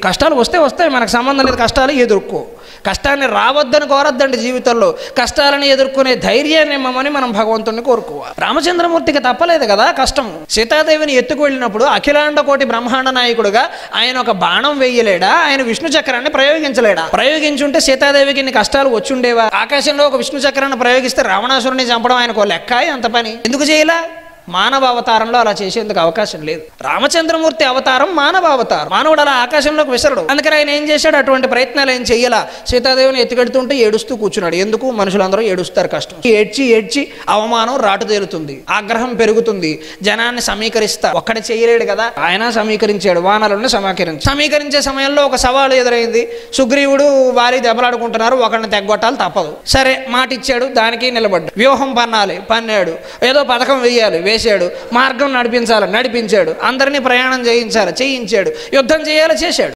కష్టాలు వస్తే వస్తాయి, మనకు సంబంధం లేదు, కష్టాలు ఎదుర్కో. కష్టాన్ని రావద్దని కోరద్దండి జీవితంలో, కష్టాలను ఎదుర్కొనే ధైర్యాన్ని ఇమ్మని మనం భగవంతుడిని కోరుకోవాలి. రామచంద్రమూర్తికి తప్పలేదు కదా కష్టం. సీతాదేవిని ఎత్తుకు వెళ్ళినప్పుడు అఖిలాండ కోటి బ్రహ్మాండ నాయకుడుగా ఆయన ఒక బాణం వేయలేడా? ఆయన విష్ణు చక్రాన్ని ప్రయోగించలేడా? ప్రయోగించుంటే సీతాదేవికి ఇన్ని కష్టాలు వచ్చుండేవా? ఆకాశంలో ఒక విష్ణు చక్రాన్ని ప్రయోగిస్తే రావణాసురుని చంపడం ఆయనకు లెక్క, అంత పని ఎందుకు చేయలా? మానవ అవతారంలో అలా చేసేందుకు అవకాశం లేదు. రామచంద్రమూర్తి అవతారం మానవ అవతారం. మానవుడు అలా ఆకాశంలోకి విసరడు. అందుకని ఆయన ఏం చేశాడు? అటువంటి ప్రయత్నాలు ఏం చెయ్యాల. సీతాదేవిని ఎత్తుకెడుతుంటే ఏడుస్తూ కూర్చున్నాడు. ఎందుకు? మనుషులందరూ ఏడుస్తారు, కష్టం. ఏడ్చి ఏడ్చి అవమానం రాటు తేలుతుంది, ఆగ్రహం పెరుగుతుంది, జనాన్ని సమీకరిస్తారు. ఒక్కడే చేయలేడు కదా, ఆయన సమీకరించాడు, వానరులను సమీకరించే సమయంలో ఒక సవాలు ఎదురైంది. సుగ్రీవుడు వారి దెబ్బలాడుకుంటున్నారు, ఒకరిని తెగ్గొట్టాలి, తప్పదు. సరే మాట ఇచ్చాడు, దానికి నిలబడ్డాడు. వ్యూహం పన్నాడు, ఏదో పథకం వేయాలి, వేశాడు. మార్గం నడిపించాడు, అందరినీ ప్రయాణం చేయించాడు, యుద్ధం చేయాలి, చేశాడు.